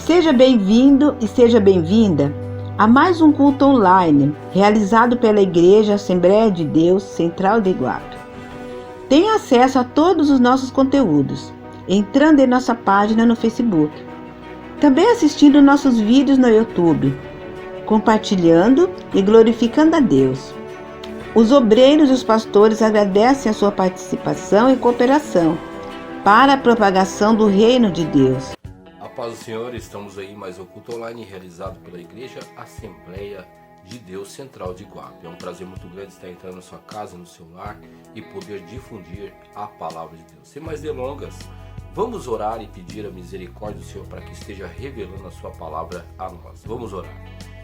Seja bem-vindo e seja bem-vinda a mais um culto online realizado pela Igreja Assembleia de Deus Central de Iguape. Tenha acesso a todos os nossos conteúdos entrando em nossa página no Facebook, também assistindo nossos vídeos no YouTube, compartilhando e glorificando a Deus. Os obreiros e os pastores agradecem a sua participação e cooperação para a propagação do reino de Deus. A paz do Senhor, estamos aí mais um culto online realizado pela Igreja Assembleia de Deus Central de Iguape. É um prazer muito grande estar entrando na sua casa, no seu lar e poder difundir a palavra de Deus. Sem mais delongas, vamos orar e pedir a misericórdia do Senhor para que esteja revelando a sua palavra a nós. Vamos orar.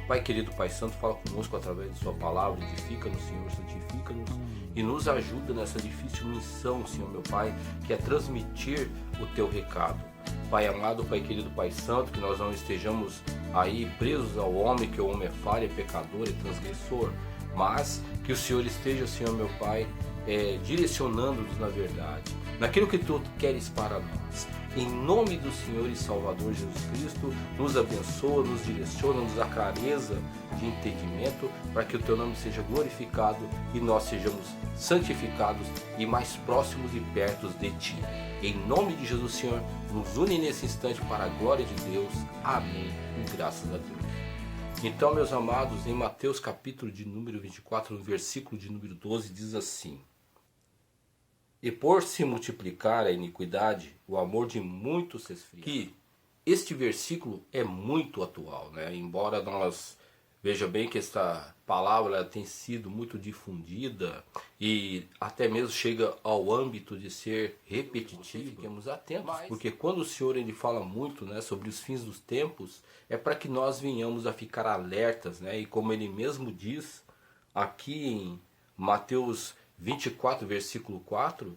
Pai querido, Pai Santo, fala conosco através de sua palavra, edifica-nos, Senhor, santifica-nos e nos ajuda nessa difícil missão, Senhor meu Pai, que é transmitir o teu recado. Pai amado, Pai querido, Pai Santo, que nós não estejamos aí presos ao homem, que o homem é falho, é pecador, é transgressor, mas que o Senhor esteja, Senhor meu Pai, direcionando-nos na verdade, naquilo que Tu queres para nós. Em nome do Senhor e Salvador Jesus Cristo, nos abençoa, nos direciona, nos dá clareza de entendimento, para que o Teu nome seja glorificado e nós sejamos santificados e mais próximos e perto de Ti. Em nome de Jesus, Senhor, nos une nesse instante para a glória de Deus. Amém. E graças a Deus. Então, meus amados, em Mateus capítulo de número 24, no versículo de número 12, diz assim: E por se multiplicar a iniquidade, o amor de muitos se esfria. Que este versículo é muito atual, né? Embora nós veja bem que esta palavra tem sido muito difundida e até mesmo chega ao âmbito de ser repetitiva. Fiquemos atentos, porque quando o Senhor ele fala muito, né, sobre os fins dos tempos, é para que nós venhamos a ficar alertas, né? E como ele mesmo diz aqui em Mateus 24, versículo 4,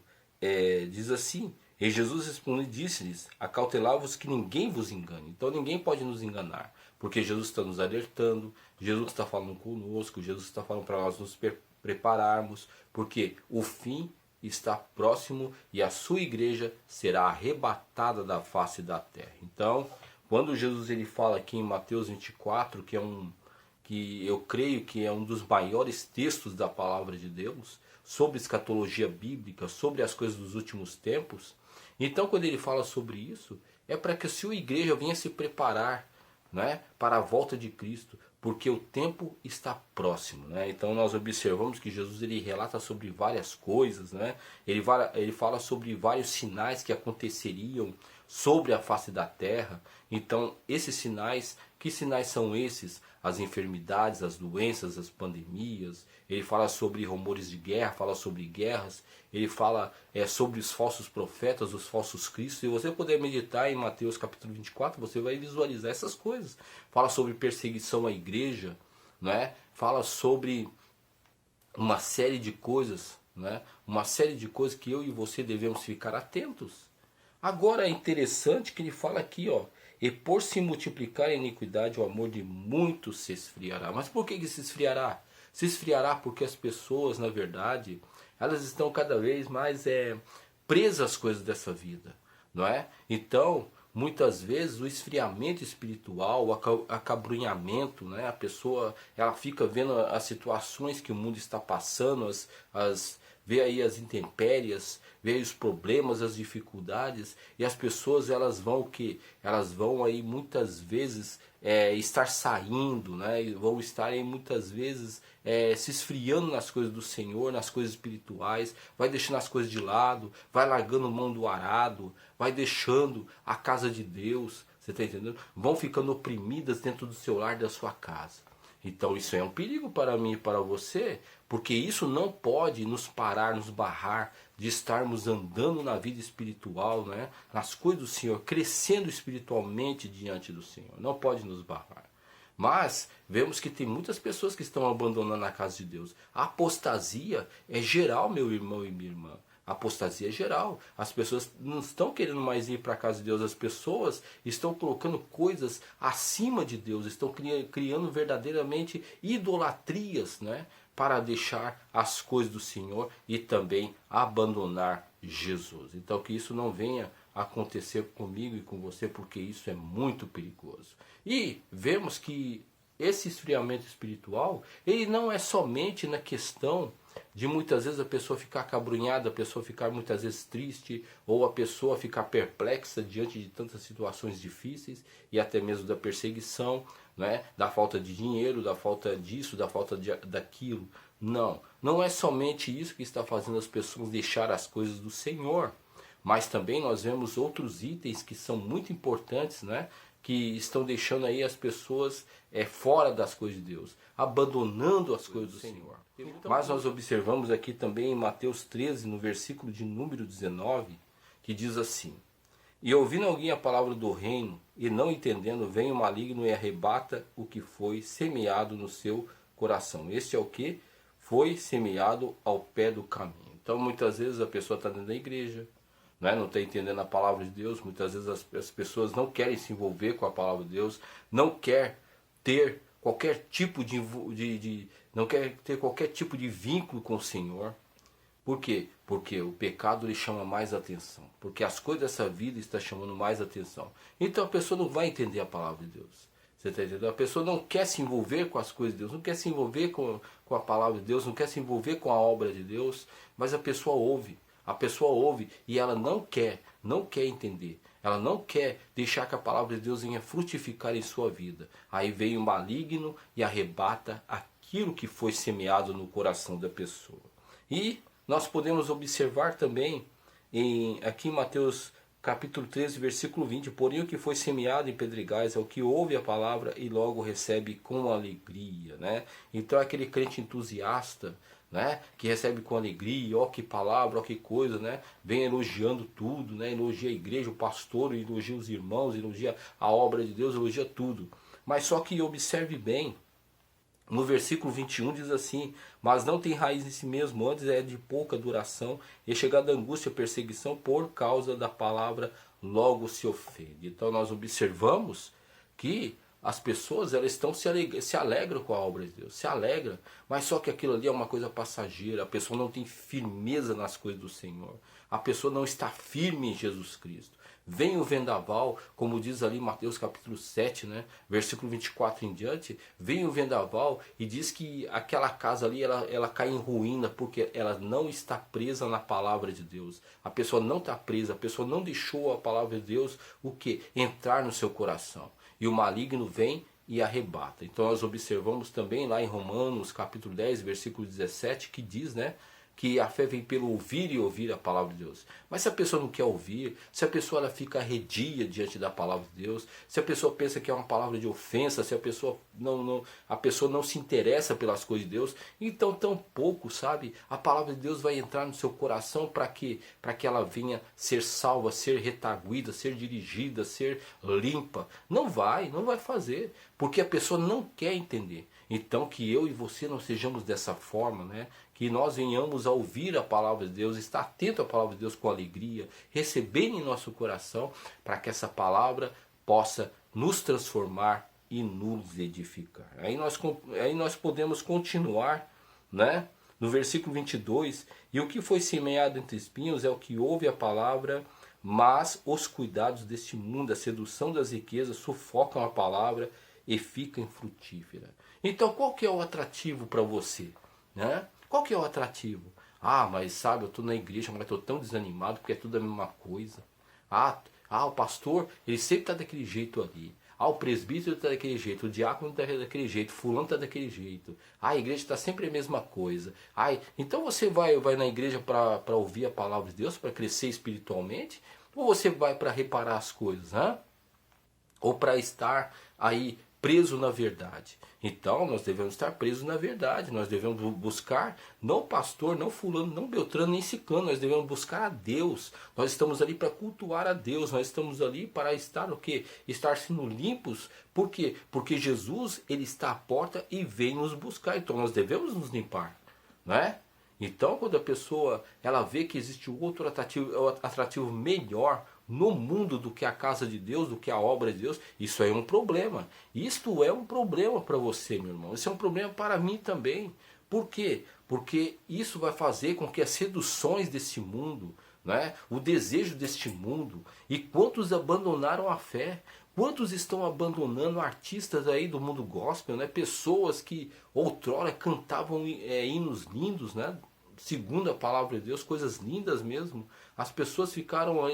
diz assim: E Jesus respondeu e disse-lhes: Acautelai-vos que ninguém vos engane. Então ninguém pode nos enganar, porque Jesus está nos alertando, Jesus está falando conosco, Jesus está falando para nós nos prepararmos, porque o fim está próximo e a sua igreja será arrebatada da face da terra. Então, quando Jesus ele fala aqui em Mateus 24, que eu creio que é um dos maiores textos da palavra de Deus, sobre escatologia bíblica, sobre as coisas dos últimos tempos. Então, quando ele fala sobre isso, é para que a sua igreja venha se preparar, né, para a volta de Cristo, porque o tempo está próximo, né? Então nós observamos que Jesus ele relata sobre várias coisas, né? Ele fala sobre vários sinais que aconteceriam sobre a face da terra. Então esses sinais, que sinais são esses? As enfermidades, as doenças, as pandemias. Ele fala sobre rumores de guerra, fala sobre guerras. Ele fala sobre os falsos profetas, os falsos cristos. Se você puder meditar em Mateus capítulo 24, você vai visualizar essas coisas. Fala sobre perseguição à igreja, né? Fala sobre uma série de coisas, né? Uma série de coisas que eu e você devemos ficar atentos. Agora é interessante que ele fala aqui, ó: E por se multiplicar a iniquidade, o amor de muitos se esfriará. Mas por que se esfriará? Se esfriará porque as pessoas, na verdade, elas estão cada vez mais presas às coisas dessa vida, não é? Então, muitas vezes o esfriamento espiritual, o acabrunhamento, né? A pessoa ela fica vendo as situações que o mundo está passando, vê aí as intempéries, vê aí os problemas, as dificuldades, e as pessoas elas vão o quê? Elas vão aí muitas vezes estar saindo, né? E vão estar aí muitas vezes se esfriando nas coisas do Senhor, nas coisas espirituais, vai deixando as coisas de lado, vai largando mão do arado, vai deixando a casa de Deus, você está entendendo? Vão ficando oprimidas dentro do seu lar, da sua casa. Então isso é um perigo para mim e para você, porque isso não pode nos parar, nos barrar de estarmos andando na vida espiritual, né? Nas coisas do Senhor, crescendo espiritualmente diante do Senhor. Não pode nos barrar. Mas vemos que tem muitas pessoas que estão abandonando a casa de Deus. A apostasia é geral, meu irmão e minha irmã. A apostasia é geral. As pessoas não estão querendo mais ir para a casa de Deus. As pessoas estão colocando coisas acima de Deus. Estão criando verdadeiramente idolatrias, né? Para deixar as coisas do Senhor e também abandonar Jesus. Então que isso não venha acontecer comigo e com você, porque isso é muito perigoso. E vemos que esse esfriamento espiritual, ele não é somente na questão de muitas vezes a pessoa ficar acabrunhada, a pessoa ficar muitas vezes triste, ou a pessoa ficar perplexa diante de tantas situações difíceis, e até mesmo da perseguição, né? Da falta de dinheiro, da falta disso, da falta daquilo. Não, não é somente isso que está fazendo as pessoas deixar as coisas do Senhor, mas também nós vemos outros itens que são muito importantes, né? Que estão deixando aí as pessoas fora das coisas de Deus, abandonando as coisas do Senhor. Mas nós observamos aqui também em Mateus 13, no versículo de número 19, que diz assim: E ouvindo alguém a palavra do reino, e não entendendo, vem o maligno e arrebata o que foi semeado no seu coração. Este é o que foi semeado ao pé do caminho. Então muitas vezes a pessoa está dentro da igreja, não está entendendo a palavra de Deus. Muitas vezes as pessoas não querem se envolver com a palavra de Deus, não quer ter qualquer tipo não quer ter qualquer tipo de vínculo com o Senhor. Por quê? Porque o pecado lhe chama mais atenção, porque as coisas dessa vida estão chamando mais atenção. Então a pessoa não vai entender a palavra de Deus. Você está entendendo? A pessoa não quer se envolver com as coisas de Deus, não quer se envolver com a palavra de Deus, não quer se envolver com a obra de Deus, mas a pessoa ouve. A pessoa ouve e ela não quer entender. Ela não quer deixar que a palavra de Deus venha frutificar em sua vida. Aí vem o maligno e arrebata aquilo que foi semeado no coração da pessoa. E nós podemos observar também aqui em Mateus capítulo 13, versículo 20. Porém o que foi semeado em pedregais é o que ouve a palavra e logo recebe com alegria, né? Então aquele crente entusiasta, né, que recebe com alegria, ó que palavra, ó que coisa, né, vem elogiando tudo, né, elogia a igreja, o pastor, elogia os irmãos, elogia a obra de Deus, elogia tudo. Mas só que observe bem, no versículo 21 diz assim: mas não tem raiz em si mesmo, antes é de pouca duração, e chegada a angústia e perseguição por causa da palavra, logo se ofende. Então nós observamos que as pessoas elas se alegram com a obra de Deus, se alegram, mas só que aquilo ali é uma coisa passageira. A pessoa não tem firmeza nas coisas do Senhor, a pessoa não está firme em Jesus Cristo. Vem o vendaval, como diz ali em Mateus capítulo 7, né, versículo 24 em diante, vem o vendaval e diz que aquela casa ali ela cai em ruína porque ela não está presa na palavra de Deus. A pessoa não está presa, a pessoa não deixou a palavra de Deus o que? Entrar no seu coração. E o maligno vem e arrebata. Então nós observamos também lá em Romanos capítulo 10, versículo 17, que diz, né, que a fé vem pelo ouvir e ouvir a palavra de Deus. Mas se a pessoa não quer ouvir, se a pessoa ela fica arredia diante da palavra de Deus, se a pessoa pensa que é uma palavra de ofensa, se a pessoa não se interessa pelas coisas de Deus, então tão pouco, sabe, a palavra de Deus vai entrar no seu coração para quê? Para que ela venha ser salva, ser retaguida, ser dirigida, ser limpa. Não vai fazer, porque a pessoa não quer entender. Então que eu e você não sejamos dessa forma, né? Que nós venhamos a ouvir a palavra de Deus, estar atento à palavra de Deus com alegria, receber em nosso coração, para que essa palavra possa nos transformar e nos edificar. Aí nós podemos continuar, né? No versículo 22, e o que foi semeado entre espinhos é o que ouve a palavra, mas os cuidados deste mundo, a sedução das riquezas, sufocam a palavra e fica infrutífera. Então qual que é o atrativo para você? Né? Qual que é o atrativo? Ah, mas sabe, eu estou na igreja, mas estou tão desanimado porque é tudo a mesma coisa. O pastor, ele sempre está daquele jeito ali. O presbítero está daquele jeito, o diácono está daquele jeito, fulano está daquele jeito. A igreja está sempre a mesma coisa. Então você vai na igreja para ouvir a palavra de Deus, para crescer espiritualmente? Ou você vai para reparar as coisas? Hein? Ou para estar aí preso na verdade? Então nós devemos estar presos na verdade, nós devemos buscar não pastor, não fulano, não beltrano, nem ciclano, nós devemos buscar a Deus. Nós estamos ali para cultuar a Deus, nós estamos ali para estar o quê? Estar sendo limpos. Por quê? Porque Jesus, ele está à porta e vem nos buscar, então nós devemos nos limpar, né? Então quando a pessoa ela vê que existe outro atrativo melhor no mundo do que a casa de Deus, do que a obra de Deus, isso é um problema. Isto é um problema para você, meu irmão. Isso é um problema para mim também. Por quê? Porque isso vai fazer com que as seduções desse mundo né? O desejo deste mundo. E quantos abandonaram a fé? Quantos estão abandonando artistas aí do mundo gospel, né? Pessoas que outrora cantavam hinos lindos, né? Segundo a palavra de Deus, coisas lindas mesmo. As pessoas ficavam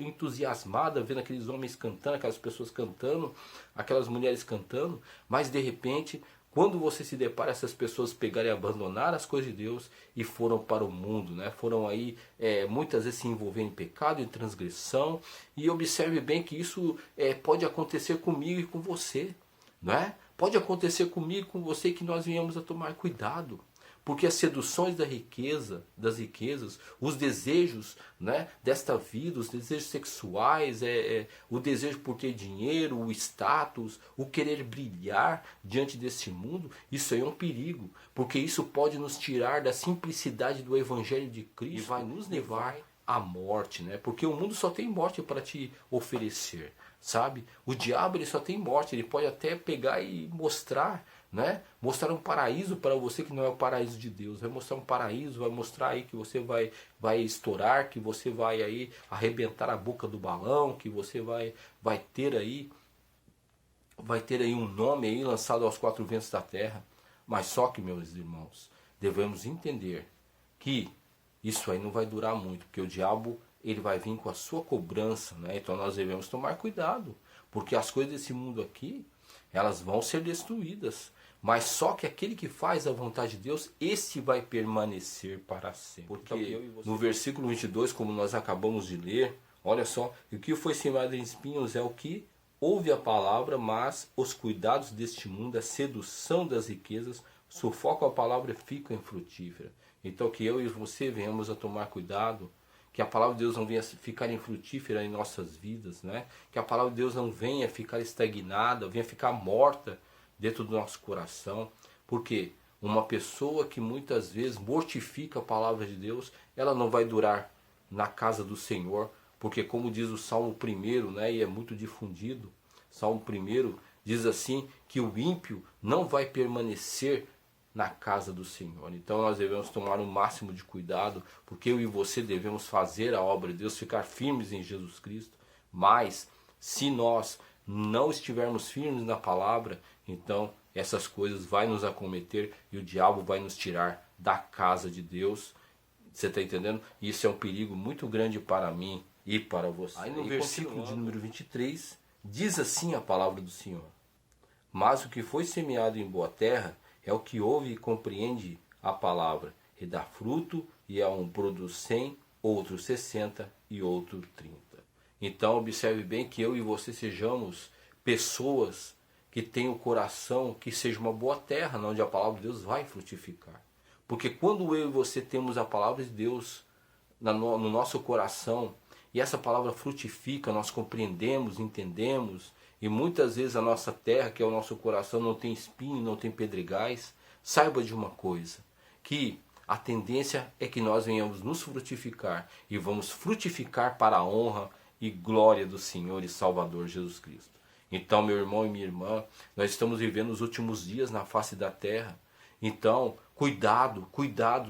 entusiasmadas vendo aqueles homens cantando, aquelas pessoas cantando, aquelas mulheres cantando, mas de repente, quando você se depara, essas pessoas pegarem e abandonar as coisas de Deus e foram para o mundo, né? Foram aí muitas vezes se envolver em pecado, em transgressão, e observe bem que isso pode acontecer comigo e com você, não é? Pode acontecer comigo e com você, que nós venhamos a tomar cuidado. Porque as seduções das riquezas, os desejos, né, desta vida, os desejos sexuais, o desejo por ter dinheiro, o status, o querer brilhar diante desse mundo, isso aí é um perigo. Porque isso pode nos tirar da simplicidade do Evangelho de Cristo e vai nos levar à morte, né? Porque o mundo só tem morte para te oferecer, sabe? O diabo ele só tem morte, ele pode até pegar e mostrar, né? Mostrar um paraíso para você que não é o paraíso de Deus. Vai mostrar um paraíso, vai mostrar aí que você vai estourar, que você vai aí arrebentar a boca do balão, que você vai ter aí um nome aí lançado aos quatro ventos da terra. Mas só que, meus irmãos, devemos entender que isso aí não vai durar muito, porque o diabo ele vai vir com a sua cobrança, né? Então nós devemos tomar cuidado, porque as coisas desse mundo aqui, elas vão ser destruídas. Mas só que aquele que faz a vontade de Deus, esse vai permanecer para sempre. Porque no versículo 22, como nós acabamos de ler, olha só, o que foi semeado em espinhos é o que ouve a palavra, mas os cuidados deste mundo, a sedução das riquezas, sufocam a palavra e ficam infrutífera. Então que eu e você venhamos a tomar cuidado, que a palavra de Deus não venha ficar infrutífera em nossas vidas, né? Que a palavra de Deus não venha ficar estagnada, venha ficar morta dentro do nosso coração. Porque uma pessoa que muitas vezes mortifica a palavra de Deus, ela não vai durar na casa do Senhor, porque como diz o Salmo 1, né, e é muito difundido, Salmo 1 diz assim, que o ímpio não vai permanecer na casa do Senhor. Então nós devemos tomar o máximo de cuidado, porque eu e você devemos fazer a obra de Deus, ficar firmes em Jesus Cristo. Mas se nós não estivermos firmes na palavra, então essas coisas vão nos acometer e o diabo vai nos tirar da casa de Deus. Você está entendendo? Isso é um perigo muito grande para mim e para você. Aí no versículo de número 23, diz assim a palavra do Senhor: mas o que foi semeado em boa terra é o que ouve e compreende a palavra, e dá fruto, e a um produz 100, outro 60 e outro 30. Então observe bem que eu e você sejamos pessoas que tenham o coração, que seja uma boa terra, onde a palavra de Deus vai frutificar. Porque quando eu e você temos a palavra de Deus no nosso coração, e essa palavra frutifica, nós compreendemos, entendemos, e muitas vezes a nossa terra, que é o nosso coração, não tem espinho, não tem pedregais. Saiba de uma coisa, que a tendência é que nós venhamos nos frutificar, e vamos frutificar para a honra e glória do Senhor e Salvador Jesus Cristo. Então, meu irmão e minha irmã, nós estamos vivendo os últimos dias na face da terra. Então, cuidado,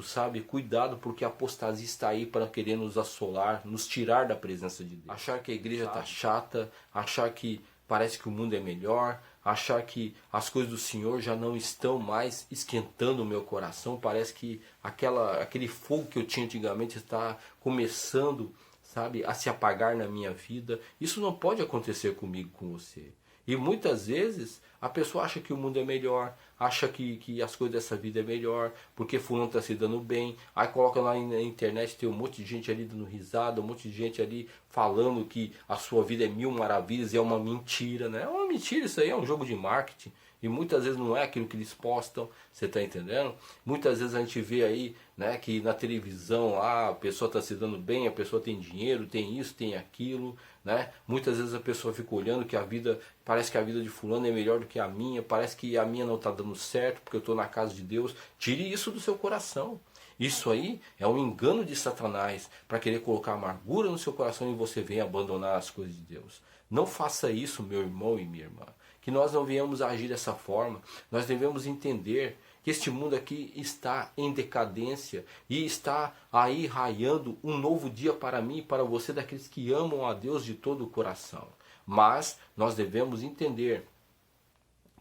sabe? Cuidado, porque a apostasia está aí para querer nos assolar, nos tirar da presença de Deus. Achar que a igreja está chata, achar que parece que o mundo é melhor, achar que as coisas do Senhor já não estão mais esquentando o meu coração. Parece que aquele fogo que eu tinha antigamente está começando, sabe, a se apagar na minha vida. Isso não pode acontecer comigo, com você. E muitas vezes a pessoa acha que o mundo é melhor, acha que as coisas dessa vida é melhor, porque fulano está se dando bem. Aí coloca lá na internet, tem um monte de gente ali dando risada, um monte de gente ali falando que a sua vida é mil maravilhas, e é uma mentira, né? É uma mentira, isso aí é um jogo de marketing. E muitas vezes não é aquilo que eles postam, você está entendendo? Muitas vezes a gente vê aí, né, que na televisão a pessoa está se dando bem, a pessoa tem dinheiro, tem isso, tem aquilo, né? Muitas vezes a pessoa fica olhando que a vida, parece que a vida de fulano é melhor do que a minha, parece que a minha não está dando certo porque eu estou na casa de Deus. Tire isso do seu coração. Isso aí é um engano de Satanás para querer colocar amargura no seu coração e você venha abandonar as coisas de Deus. Não faça isso, meu irmão e minha irmã. Que nós não venhamos a agir dessa forma. Nós devemos entender que este mundo aqui está em decadência e está aí raiando um novo dia para mim e para você, daqueles que amam a Deus de todo o coração. Mas nós devemos entender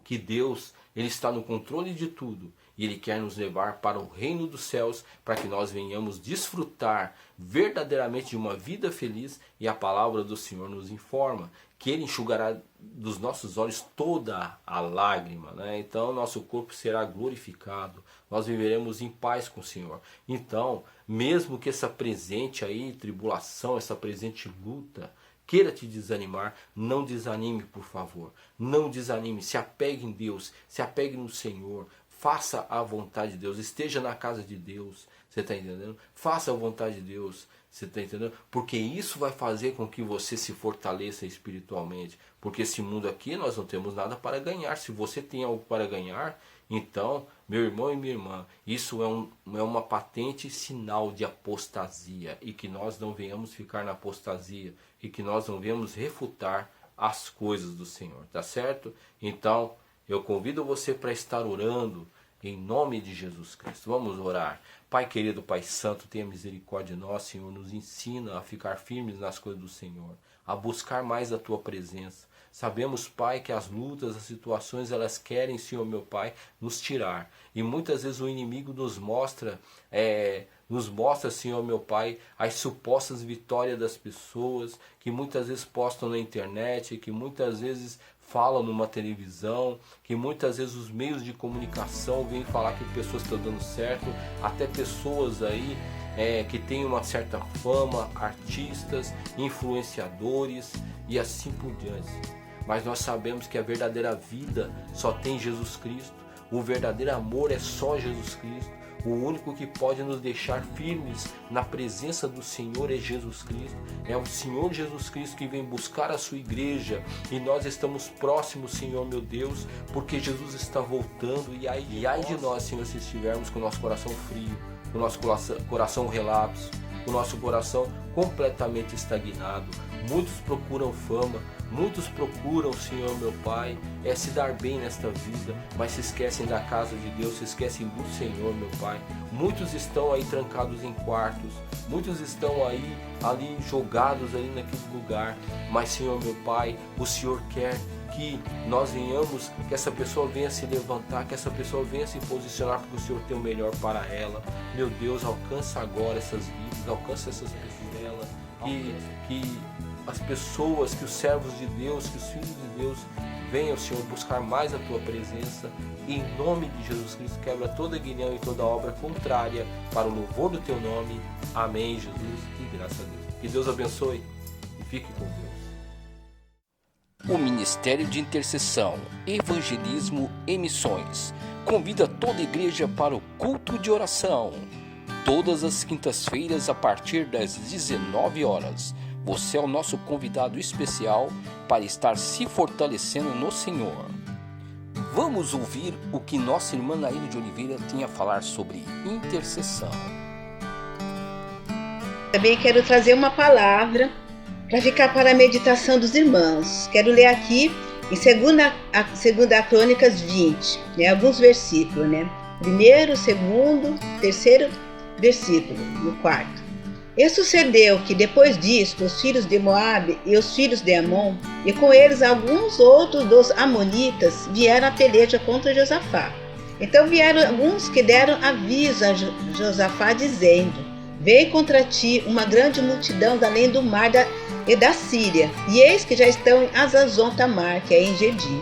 que Deus, Ele está no controle de tudo e Ele quer nos levar para o reino dos céus, para que nós venhamos desfrutar verdadeiramente de uma vida feliz. E a palavra do Senhor nos informa que Ele enxugará dos nossos olhos toda a lágrima, né? Então nosso corpo será glorificado, nós viveremos em paz com o Senhor. Então, mesmo que essa presente aí tribulação, essa presente luta queira te desanimar, não desanime, por favor. Não desanime, se apegue em Deus, se apegue no Senhor. Faça a vontade de Deus, esteja na casa de Deus, você está entendendo? Faça a vontade de Deus, você está entendendo? Porque isso vai fazer com que você se fortaleça espiritualmente. Porque esse mundo aqui nós não temos nada para ganhar. Se você tem algo para ganhar, então, meu irmão e minha irmã, isso é uma patente sinal de apostasia. E que nós não venhamos ficar na apostasia. E que nós não venhamos refutar as coisas do Senhor, tá certo? Então, eu convido você para estar orando em nome de Jesus Cristo. Vamos orar. Pai querido, Pai santo, tenha misericórdia de nós, Senhor. Nos ensina a ficar firmes nas coisas do Senhor, a buscar mais a Tua presença. Sabemos, Pai, que as lutas, as situações, elas querem, Senhor meu Pai, nos tirar. E muitas vezes o inimigo nos mostra, Senhor meu Pai, as supostas vitórias das pessoas, que muitas vezes postam na internet, que muitas vezes falam numa televisão, que muitas vezes os meios de comunicação vêm falar que pessoas estão dando certo, até pessoas aí que têm uma certa fama, artistas, influenciadores e assim por diante. Mas nós sabemos que a verdadeira vida só tem Jesus Cristo, o verdadeiro amor é só Jesus Cristo. O único que pode nos deixar firmes na presença do Senhor é Jesus Cristo. É o Senhor Jesus Cristo que vem buscar a sua igreja. E nós estamos próximos, Senhor meu Deus, porque Jesus está voltando. E ai de nós, Senhor, se estivermos com o nosso coração frio, com o nosso coração relapso, com o nosso coração completamente estagnado. Muitos procuram fama, muitos procuram, Senhor meu Pai, se dar bem nesta vida, mas se esquecem da casa de Deus, se esquecem do Senhor, meu Pai. Muitos estão aí trancados em quartos, muitos estão ali jogados ali naquele lugar, mas, Senhor meu Pai, o Senhor quer que nós venhamos, que essa pessoa venha se levantar, que essa pessoa venha se posicionar, porque o Senhor tem o melhor para ela. Meu Deus, alcança agora essas vidas, alcança essas pessoas dela, que as pessoas, que os servos de Deus, que os filhos de Deus venham, Senhor, buscar mais a Tua presença. Em nome de Jesus Cristo, quebra toda guilhão e toda obra contrária para o louvor do Teu nome. Amém, Jesus, e graças a Deus. Que Deus abençoe e fique com Deus. O Ministério de Intercessão, Evangelismo e Missões convida toda a igreja para o culto de oração. Todas as quintas-feiras a partir das 19 horas. Você é o nosso convidado especial para estar se fortalecendo no Senhor. Vamos ouvir o que nossa irmã Naíra de Oliveira tem a falar sobre intercessão. Também quero trazer uma palavra para ficar para a meditação dos irmãos. Quero ler aqui em 2 Crônicas 20, alguns versículos, Primeiro, segundo, terceiro versículo, no quarto. E sucedeu que depois disto, os filhos de Moabe e os filhos de Amon, e com eles alguns outros dos amonitas, vieram a peleja contra Josafá. Então vieram alguns que deram aviso a Josafá, dizendo: Veio contra ti uma grande multidão da além do mar e da Síria, e eis que já estão em Azazon Tamar, que é em Gedi.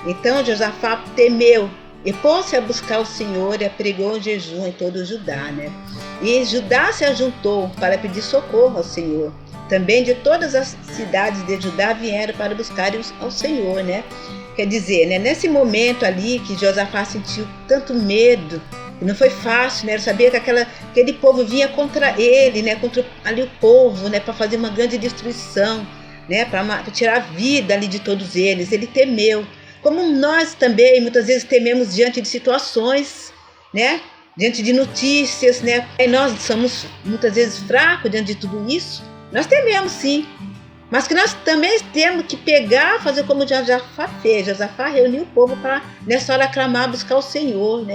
Então Josafá temeu e pôs-se a buscar o Senhor e pregou em jejum em todo o Judá, E Judá se ajuntou para pedir socorro ao Senhor. Também de todas as cidades de Judá vieram para buscar ao Senhor, Quer dizer, nesse momento ali que Josafá sentiu tanto medo, e não foi fácil, Ele sabia que aquele povo vinha contra ele, contra ali o povo, para fazer uma grande destruição, para tirar a vida ali de todos eles. Ele temeu. Como nós também muitas vezes tememos diante de situações, diante de notícias, E nós somos muitas vezes fracos diante de tudo isso. Nós tememos sim, mas que nós também temos que fazer como Josafá fez. Josafá reuniu o povo para nessa hora clamar, buscar o Senhor,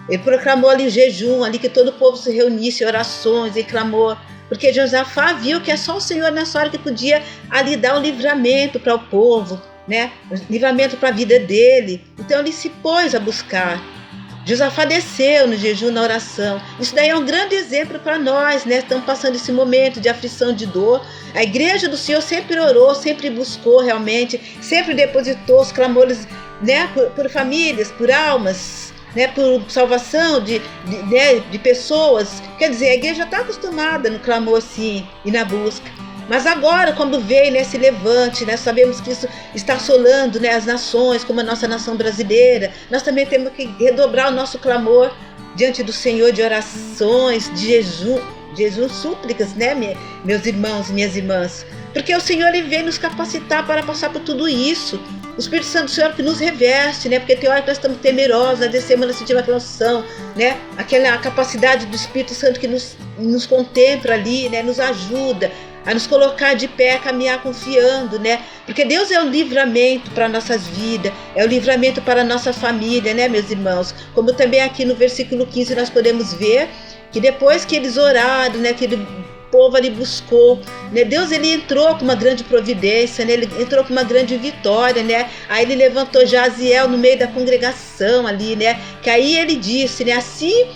Ele proclamou ali o jejum, ali que todo o povo se reunisse em orações e clamor, porque Josafá viu que é só o Senhor nessa hora que podia ali dar um livramento para o povo, né? Livramento para a vida dele. Então ele se pôs a buscar. Josafá desceu no jejum, na oração. Isso daí é um grande exemplo para nós, né? Estamos passando esse momento de aflição, de dor. A igreja do Senhor sempre orou, sempre buscou realmente, sempre depositou os clamores, né? Por famílias, por almas, né? Por salvação de pessoas. Quer dizer, a igreja está acostumada no clamor, sim, e na busca. Mas agora, quando veio nesse levante, né, sabemos que isso está assolando, né, as nações, como a nossa nação brasileira, nós também temos que redobrar o nosso clamor diante do Senhor, de orações, de jejum, súplicas, né, meus irmãos e minhas irmãs. Porque o Senhor ele vem nos capacitar para passar por tudo isso. O Espírito Santo do Senhor que nos reveste, né? Porque tem hora que nós estamos temerosos, nós descemos, nós sentimos aquela noção, né? Aquela capacidade do Espírito Santo que nos contempla ali, né? Nos ajuda a nos colocar de pé, a caminhar confiando, né? Porque Deus é o livramento para nossas vidas, é o livramento para a nossa família, né, meus irmãos? Como também aqui no versículo 15 nós podemos ver que depois que eles oraram, né, que o povo ali buscou, né, Deus ele entrou com uma grande providência, né, ele entrou com uma grande vitória, né? Aí ele levantou Jaziel no meio da congregação ali, né? Que aí ele disse, né, assim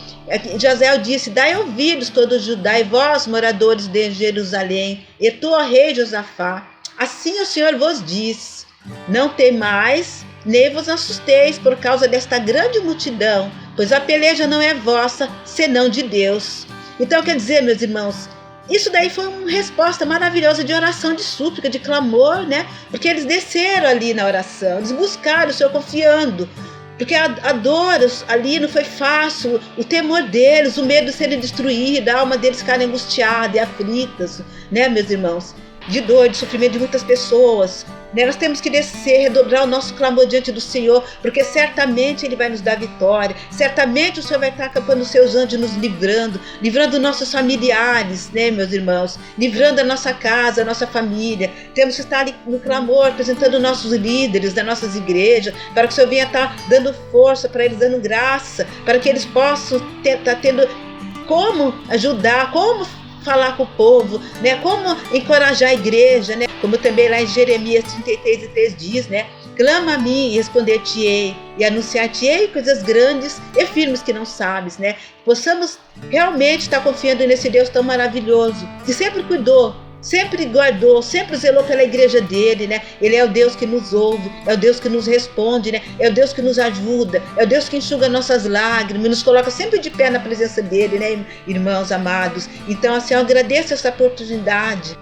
Jaziel disse: dai ouvidos todo Judá e vós, moradores de Jerusalém, e tu, ó rei Josafá, assim o Senhor vos diz: não temais, nem vos assusteis por causa desta grande multidão, pois a peleja não é vossa, senão de Deus. Então quer dizer, meus irmãos, isso daí foi uma resposta maravilhosa de oração, de súplica, de clamor, né? Porque eles desceram ali na oração, eles buscaram o Senhor confiando. Porque a dor ali não foi fácil, o temor deles, o medo de serem destruídos, a alma deles ficarem angustiada e aflitas, né, meus irmãos? De dor, de sofrimento de muitas pessoas, né? Nós temos que descer, redobrar o nosso clamor diante do Senhor, porque certamente Ele vai nos dar vitória, certamente o Senhor vai estar acampando os seus anjos nos livrando nossos familiares, né, meus irmãos, livrando a nossa casa, a nossa família. Temos que estar ali no clamor, apresentando nossos líderes das nossas igrejas, para que o Senhor venha estar dando força para eles, dando graça, para que eles possam estar tendo como ajudar, como falar com o povo, né? Como encorajar a igreja, né? Como também lá em Jeremias 33:3 diz, né? Clama a mim e responder-te-ei, e anunciar-te-ei coisas grandes e firmes que não sabes, né? Possamos realmente estar confiando nesse Deus tão maravilhoso, que sempre cuidou, sempre guardou, sempre zelou pela igreja dele, né? Ele é o Deus que nos ouve, é o Deus que nos responde, né? É o Deus que nos ajuda, é o Deus que enxuga nossas lágrimas, nos coloca sempre de pé na presença dele, né, irmãos amados? Então, assim, eu agradeço essa oportunidade